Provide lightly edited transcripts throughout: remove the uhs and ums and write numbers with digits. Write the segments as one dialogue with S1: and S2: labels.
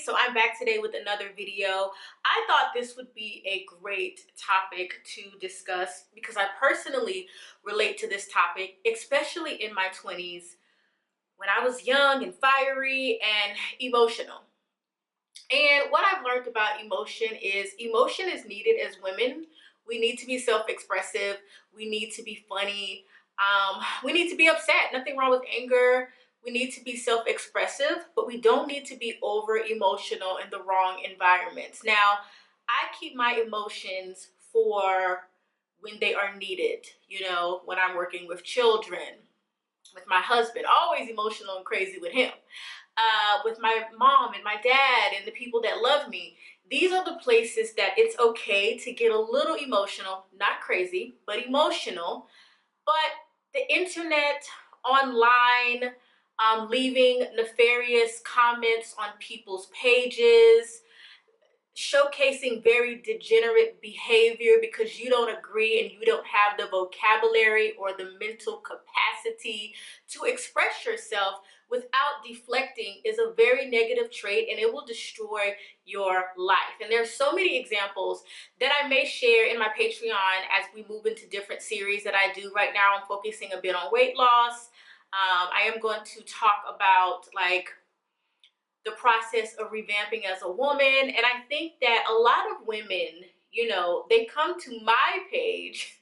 S1: So I'm back today with another video. I thought this would be a great topic to discuss because I personally relate to this topic, especially in my 20s when I was young and fiery and emotional. And what I've learned about emotion is needed as women. We need to be self-expressive. We need to be funny. We need to be upset. Nothing wrong with anger. We need to be self-expressive, but we don't need to be over emotional in the wrong environments. Now, I keep my emotions for when they are needed, when I'm working with children, with my husband, always emotional and crazy with him, with my mom and my dad and the people that love me. These are the places that it's okay to get a little emotional, not crazy, but emotional. But the internet, online, leaving nefarious comments on people's pages, showcasing very degenerate behavior because you don't agree and you don't have the vocabulary or the mental capacity to express yourself without deflecting is a very negative trait, and it will destroy your life. And there's so many examples that I may share in my Patreon as we move into different series that I do. Right now I'm focusing a bit on weight loss. I am going to talk about the process of revamping as a woman. And I think that a lot of women, they come to my page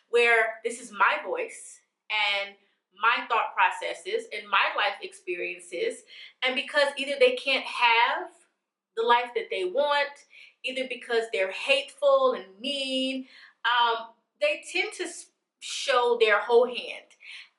S1: where this is my voice and my thought processes and my life experiences. And because either they can't have the life that they want, either because they're hateful and mean, they tend to show their whole hand.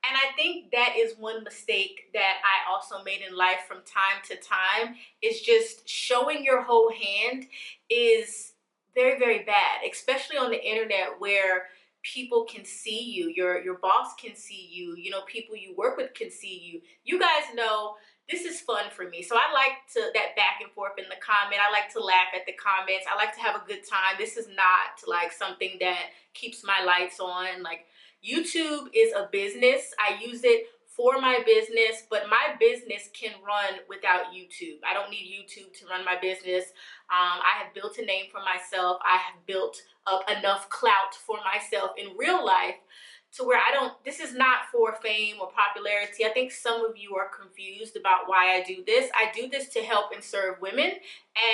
S1: And I think that is one mistake that I also made in life from time to time, is just showing your whole hand is very, very bad, especially on the internet where people can see you, your boss can see you, people you work with can see you. You guys know this is fun for me. So I like that back and forth in the comment. I like to laugh at the comments. I like to have a good time. This is not like something that keeps my lights on. Like, YouTube is a business. I use it for my business, but my business can run without YouTube. I don't need YouTube to run my business. I have built a name for myself. I have built up enough clout for myself in real life to where this is not for fame or popularity. I think some of you are confused about why I do this. I do this to help and serve women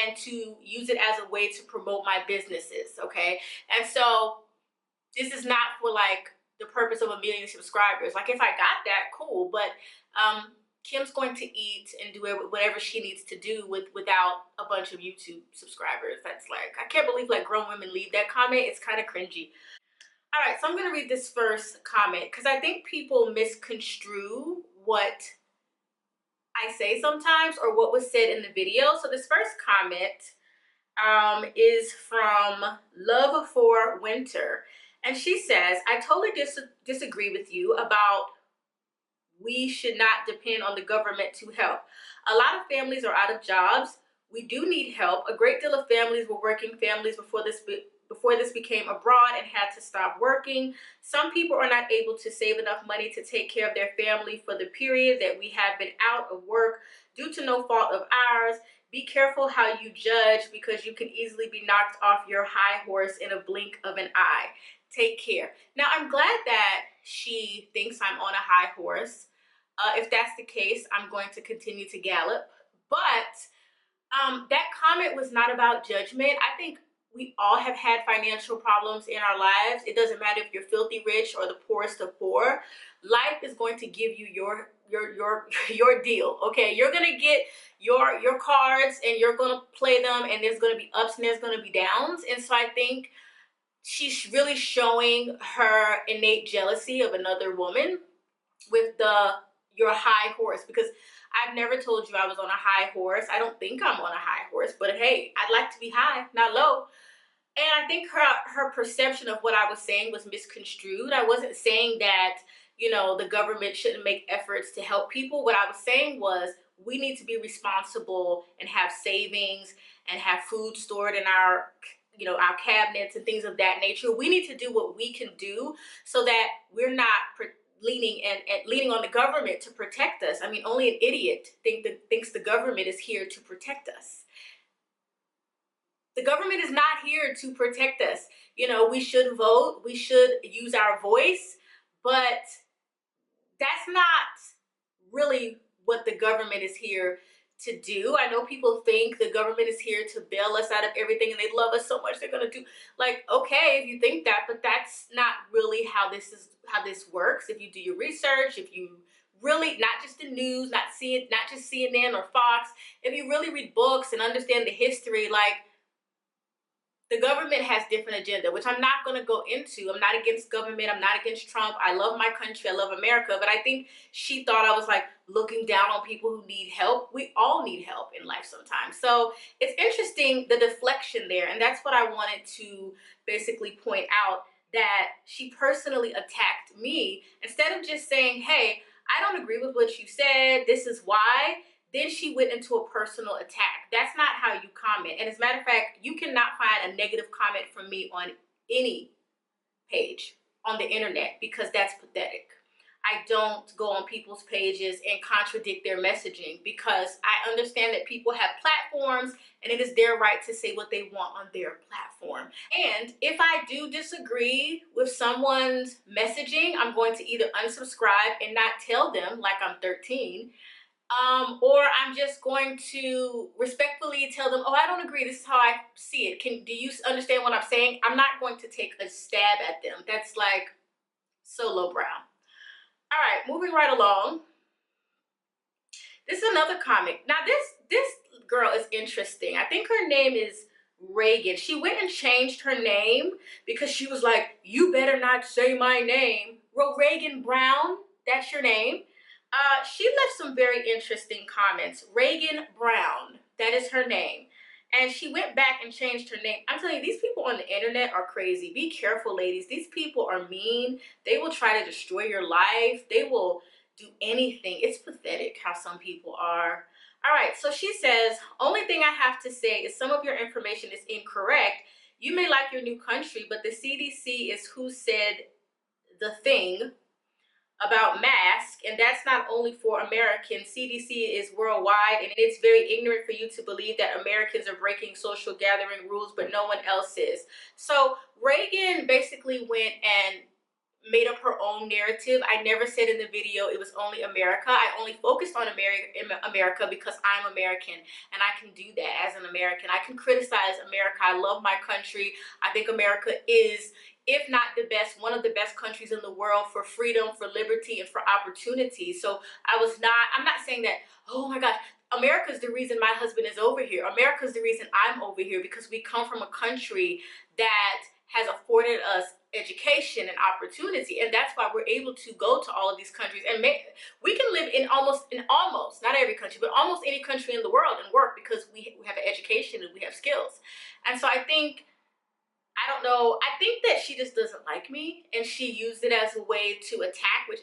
S1: and to use it as a way to promote my businesses, okay? And so this is not for the purpose of 1 million subscribers. Like, if I got that, cool, but Kim's going to eat and do whatever she needs to do without a bunch of YouTube subscribers. That's I can't believe grown women leave that comment. It's kind of cringy. All right, so I'm going to read this first comment because I think people misconstrue what I say sometimes or what was said in the video. So this first comment is from Love for Winter. And she says, I totally disagree with you about we should not depend on the government to help. A lot of families are out of jobs. We do need help. A great deal of families were working families before this became abroad and had to stop working. Some people are not able to save enough money to take care of their family for the period that we have been out of work due to no fault of ours. Be careful how you judge because you can easily be knocked off your high horse in a blink of an eye. Take care. Now, I'm glad that she thinks I'm on a high horse. If that's the case, I'm going to continue to gallop. But that comment was not about judgment. I think we all have had financial problems in our lives. It doesn't matter if you're filthy rich or the poorest of poor. Life is going to give you your deal. Okay, you're gonna get your cards and you're gonna play them, and there's gonna be ups and there's gonna be downs. And so I think she's really showing her innate jealousy of another woman with your high horse, because I've never told you I was on a high horse. I don't think I'm on a high horse, but hey, I'd like to be high, not low. And I think her perception of what I was saying was misconstrued. I wasn't saying that, the government shouldn't make efforts to help people. What I was saying was we need to be responsible and have savings and have food stored in our cabinets and things of that nature. We need to do what we can do so that we're not leaning on the government to protect us. I mean, only an idiot thinks the government is here to protect us. The government is not here to protect us. You know, we should vote, we should use our voice, but that's not really what the government is here to do. I know people think the government is here to bail us out of everything and they love us so much they're going to do, like, okay, if you think that, but that's not really how this works. If you do your research, if you really, not just the news, not just CNN or Fox, if you really read books and understand the history, like, the government has different agenda, which I'm not going to go into. I'm not against government. I'm not against Trump. I love my country. I love America. But I think she thought I was like looking down on people who need help. We all need help in life sometimes. So it's interesting, the deflection there. And that's what I wanted to basically point out, that she personally attacked me instead of just saying, hey, I don't agree with what you said. This is why. Then she went into a personal attack. That's not how you comment. And as a matter of fact, you cannot find a negative comment from me on any page on the internet, because that's pathetic. I don't go on people's pages and contradict their messaging, because I understand that people have platforms and it is their right to say what they want on their platform. And if I do disagree with someone's messaging, I'm going to either unsubscribe and not tell them like I'm 13, or I'm just going to respectfully tell them, oh, I don't agree. This is how I see it. Do you understand what I'm saying? I'm not going to take a stab at them. That's like so lowbrow. All right, moving right along. This is another comic. Now this girl is interesting. I think her name is Reagan. She went and changed her name because she was like, you better not say my name. Reagan Brown, that's your name. She left some very interesting comments. Reagan Brown, that is her name. And she went back and changed her name. I'm telling you, these people on the internet are crazy. Be careful, ladies. These people are mean. They will try to destroy your life. They will do anything. It's pathetic how some people are. All right, so she says, only thing I have to say is some of your information is incorrect. You may like your new country, but the CDC is who said the thing about masks, and that's not only for Americans. CDC is worldwide, and it's very ignorant for you to believe that Americans are breaking social gathering rules, but no one else is. So Reagan basically went and made up her own narrative. I never said in the video it was only America. I only focused on America because I'm American, and I can do that as an American. I can criticize America. I love my country. I think America is, if not the best, one of the best countries in the world for freedom, for liberty, and for opportunity. So I'm not saying that, oh my gosh, America's the reason my husband is over here. America's the reason I'm over here, because we come from a country that has afforded us education and opportunity, and that's why we're able to go to all of these countries, and we can live in almost not every country, but almost any country in the world and work, because we have an education and we have skills. And so I think, I don't know, I think that she just doesn't like me, and she used it as a way to attack, which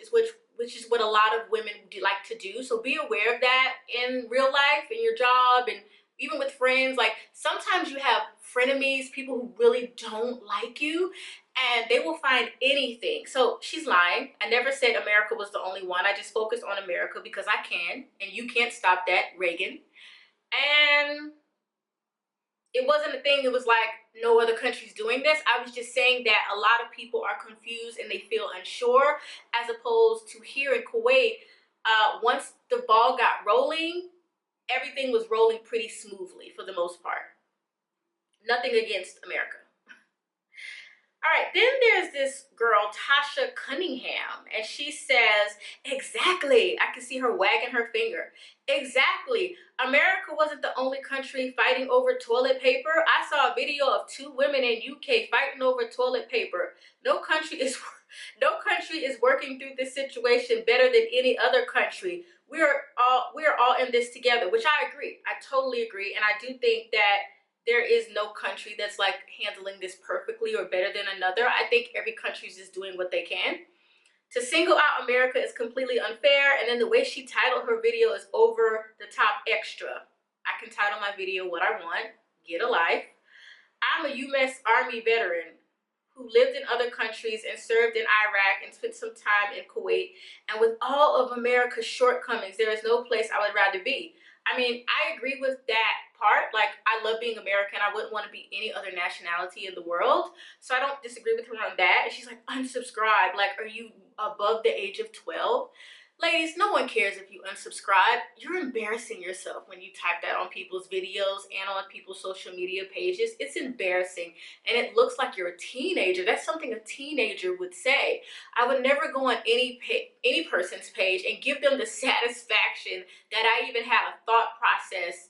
S1: is what a lot of women do like to do. So be aware of that in real life, in your job, and even with friends. Like, sometimes you have frenemies, people who really don't like you, and they will find anything. So she's lying. I never said America was the only one. I just focused on America because I can, and you can't stop that, Reagan. And it wasn't a thing. It was like, no other country's doing this. I was just saying that a lot of people are confused and they feel unsure, as opposed to here in Kuwait, once the ball got rolling, everything was rolling pretty smoothly for the most part. Nothing against America. All right, then there's this girl, Tasha Cunningham, and she says, exactly, I can see her wagging her finger. Exactly, America wasn't the only country fighting over toilet paper. I saw a video of 2 women in UK fighting over toilet paper. No country is working through this situation better than any other country. We are all in this together, which I agree. I totally agree, and I do think that there is no country that's like handling this perfectly or better than another. I think every country is just doing what they can. To single out America is completely unfair. And then the way she titled her video is over the top extra. I can title my video what I want. Get a life. I'm a U.S. Army veteran who lived in other countries and served in Iraq and spent some time in Kuwait. And with all of America's shortcomings, there is no place I would rather be. I mean, I agree with that part. Like, I love being American. I wouldn't want to be any other nationality in the world. So I don't disagree with her on that. And she's like, unsubscribe. Like, are you above the age of 12? Ladies, no one cares if you unsubscribe. You're embarrassing yourself when you type that on people's videos and on people's social media pages. It's embarrassing, and it looks like you're a teenager. That's something a teenager would say. I would never go on any person's page and give them the satisfaction that I even had a thought process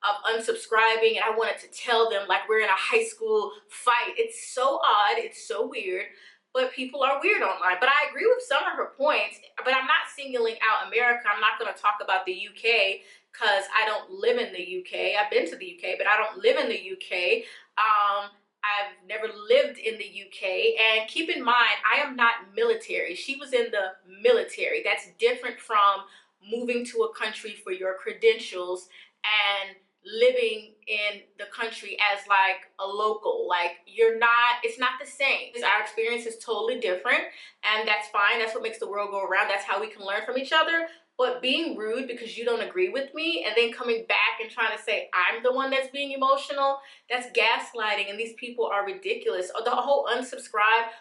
S1: of unsubscribing, and I wanted to tell them like we're in a high school fight. It's so odd. It's so weird. But people are weird online. But I agree with some of her points, but I'm not singling out America. I'm not going to talk about the UK because I don't live in the UK. I've been to the UK, but I don't live in the UK. I've never lived in the UK. And keep in mind, I am not military. She was in the military. That's different from moving to a country for your credentials and living in the country as like a local. Like, you're not, it's not the same. Our experience is totally different, and that's fine. That's what makes the world go around. That's how we can learn from each other. But being rude because you don't agree with me and then coming back and trying to say I'm the one that's being emotional, that's gaslighting, and these people are ridiculous. The whole unsubscribe,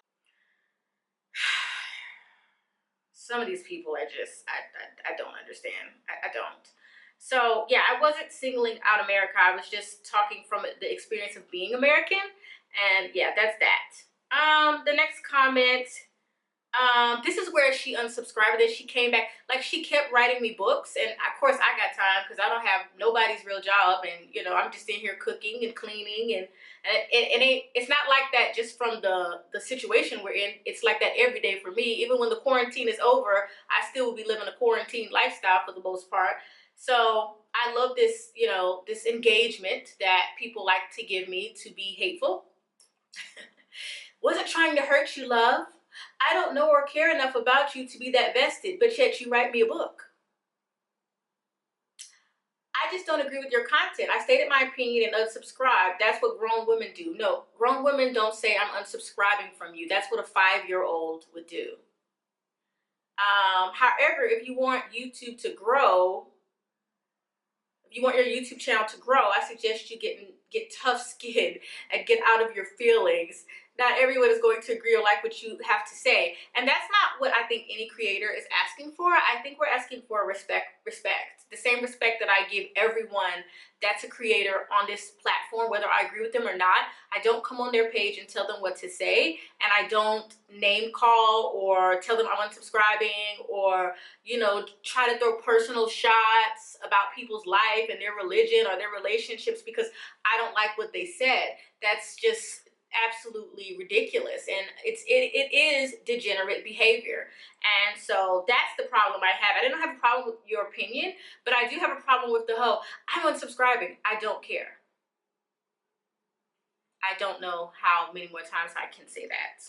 S1: some of these people are just, I don't understand. I don't. So yeah, I wasn't singling out America. I was just talking from the experience of being American. And yeah, that's that. The next comment, this is where she unsubscribed, and then she came back. Like, she kept writing me books, and of course I got time because I don't have nobody's real job, and you know, I'm just in here cooking and cleaning, and it's not like that just from the situation we're in. It's like that every day for me. Even when the quarantine is over, I still will be living a quarantine lifestyle for the most part. So I love this, you know, this engagement that people like to give me to be hateful. Wasn't trying to hurt you, love. I don't know or care enough about you to be that vested, but yet you write me a book. I just don't agree with your content. I stated my opinion and unsubscribe. That's what grown women do. No, grown women don't say I'm unsubscribing from you. That's what a 5-year-old would do. However, if you want YouTube to grow, if you want your YouTube channel to grow, I suggest you get tough skin and get out of your feelings. Not everyone is going to agree or like what you have to say. And that's not what I think any creator is asking for. I think we're asking for respect. The same respect that I give everyone that's a creator on this platform, whether I agree with them or not. I don't come on their page and tell them what to say. And I don't name call or tell them I'm unsubscribing, or, you know, try to throw personal shots about people's life and their religion or their relationships because I don't like what they said. That's just absolutely ridiculous, and it is degenerate behavior. And so that's the problem I have. I don't have a problem with your opinion, but I do have a problem with the whole I'm unsubscribing. I don't care. I don't know how many more times I can say that.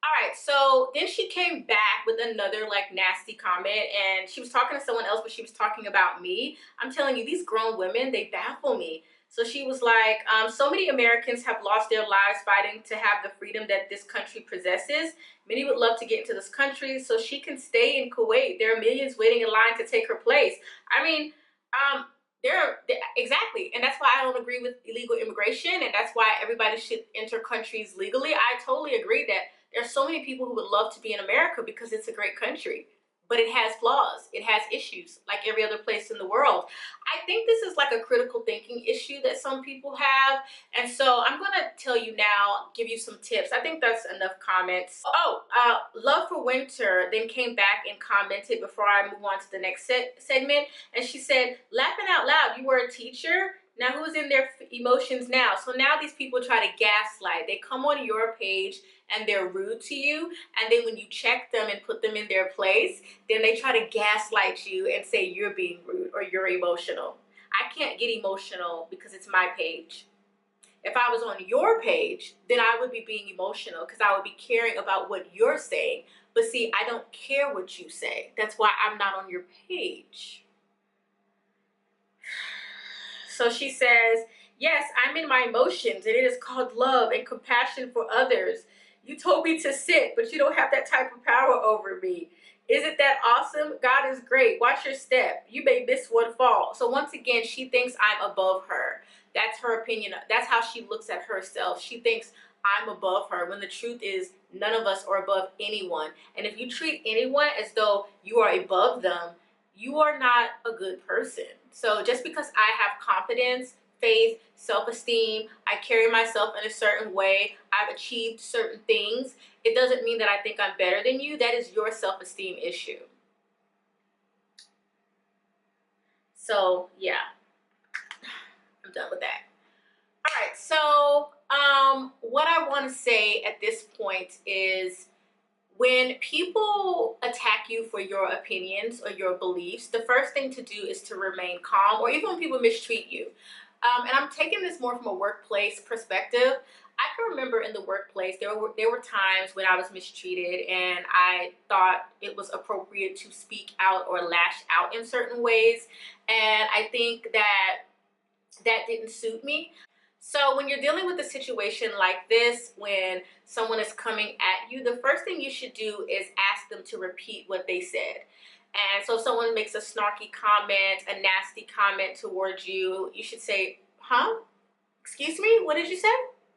S1: All right, so then she came back with another like nasty comment, and she was talking to someone else, but she was talking about me. I'm telling you, these grown women, they baffle me. So she was like, so many Americans have lost their lives fighting to have the freedom that this country possesses. Many would love to get into this country so she can stay in Kuwait. There are millions waiting in line to take her place. I mean, exactly, and that's why I don't agree with illegal immigration, and that's why everybody should enter countries legally. I totally agree that there's so many people who would love to be in America because it's a great country, but it has flaws. It has issues like every other place in the world. I think this is like a critical thinking issue that some people have. And so I'm going to tell you now, give you some tips. I think that's enough comments. Oh, Love for Winter then came back and commented before I move on to the next segment. And she said, laughing out loud, you were a teacher? Now who's in their emotions now? So now these people try to gaslight. They come on your page and they're rude to you. And then when you check them and put them in their place, then they try to gaslight you and say you're being rude or you're emotional. I can't get emotional because it's my page. If I was on your page, then I would be being emotional because I would be caring about what you're saying. But see, I don't care what you say. That's why I'm not on your page. So she says, yes, I'm in my emotions, and it is called love and compassion for others. You told me to sit, but you don't have that type of power over me. Isn't that awesome? God is great. Watch your step. You may miss one fall. So once again, she thinks I'm above her. That's her opinion. That's how she looks at herself. She thinks I'm above her, when the truth is none of us are above anyone. And if you treat anyone as though you are above them, you are not a good person. So just because I have confidence, faith, self-esteem, I carry myself in a certain way, I've achieved certain things, it doesn't mean that I think I'm better than you. That is your self-esteem issue. So yeah, I'm done with that. All right, so what I want to say at this point is, when people attack you for your opinions or your beliefs, the first thing to do is to remain calm, or even when people mistreat you. And I'm taking this more from a workplace perspective. I can remember in the workplace, there were times when I was mistreated and I thought it was appropriate to speak out or lash out in certain ways. And I think that that didn't suit me. So when you're dealing with a situation like this, when someone is coming at you, the first thing you should do is ask them to repeat what they said. And so if someone makes a snarky comment, a nasty comment towards you, you should say, huh? Excuse me? What did you say?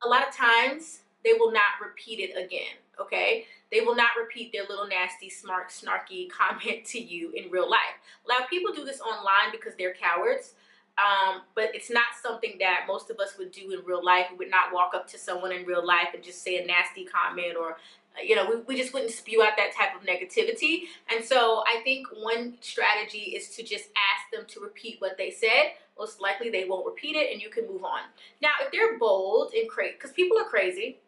S1: A lot of times they will not repeat it again, okay? They will not repeat their little nasty, smart, snarky comment to you in real life. A lot of people do this online because they're cowards. But it's not something that most of us would do in real life. We would not walk up to someone in real life and just say a nasty comment, or we just wouldn't spew out that type of negativity. And so I think one strategy is to just ask them to repeat what they said. Most likely they won't repeat it and you can move on. Now, if they're bold and crazy, because people are crazy,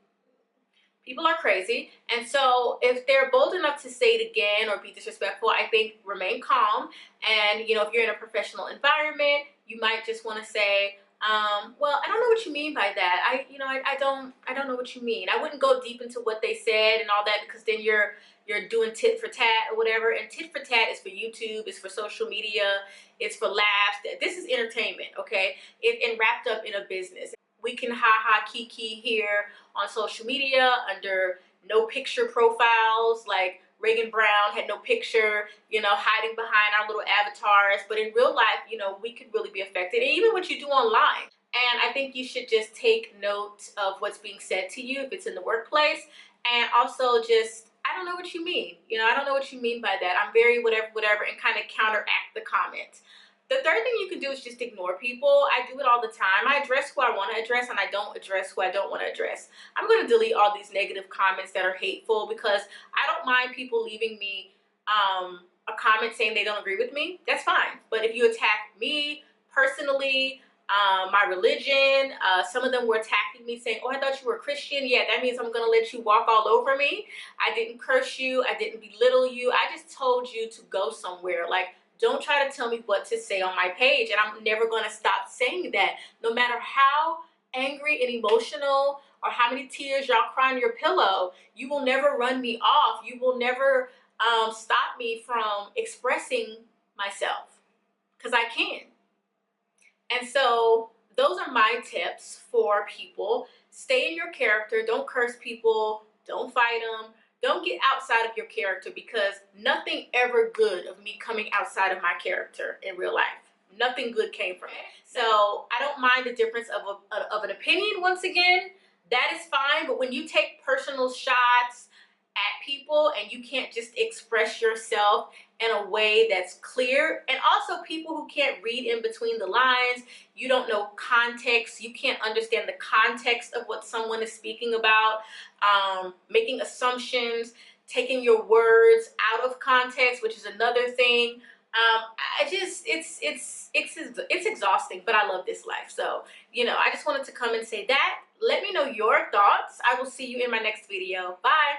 S1: and so if they're bold enough to say it again or be disrespectful, I think remain calm. And if you're in a professional environment, you might just want to say, well, I don't know what you mean by that. I don't know what you mean. I wouldn't go deep into what they said and all that, because then you're doing tit for tat or whatever. And tit for tat is for YouTube, it's for social media, it's for laughs. This is entertainment, okay? And wrapped up in a business. We can ha-ha kiki here on social media under no picture profiles, like Reagan Brown had no picture, hiding behind our little avatars. But in real life, we could really be affected, and even what you do online. And I think you should just take note of what's being said to you if it's in the workplace, and also just, I don't know what you mean. I don't know what you mean by that. I'm very whatever, and kind of counteract the comment. The third thing you can do is just ignore people. I do it all the time. I address who I want to address, and I don't address who I don't want to address. I'm going to delete all these negative comments that are hateful, because I don't mind people leaving me a comment saying they don't agree with me. That's fine. But if you attack me personally, my religion, some of them were attacking me saying, oh, I thought you were a Christian. Yeah, that means I'm going to let you walk all over me. I didn't curse you. I didn't belittle you. I just told you to go somewhere. Like, don't try to tell me what to say on my page. And I'm never going to stop saying that. No matter how angry and emotional or how many tears y'all cry on your pillow, you will never run me off. You will never stop me from expressing myself, because I can. And so those are my tips for people. Stay in your character. Don't curse people. Don't fight them. Don't get outside of your character, because nothing ever good of me coming outside of my character in real life. Nothing good came from it. So I don't mind the difference of an opinion. Once again, that is fine. But when you take personal shots at people and you can't just express yourself in a way that's clear, and also people who can't read in between the lines, you don't know context, you can't understand the context of what someone is speaking about, making assumptions, taking your words out of context, which is another thing. It's exhausting, but I love this life. So, I just wanted to come and say that. Let me know your thoughts. I will see you in my next video. Bye.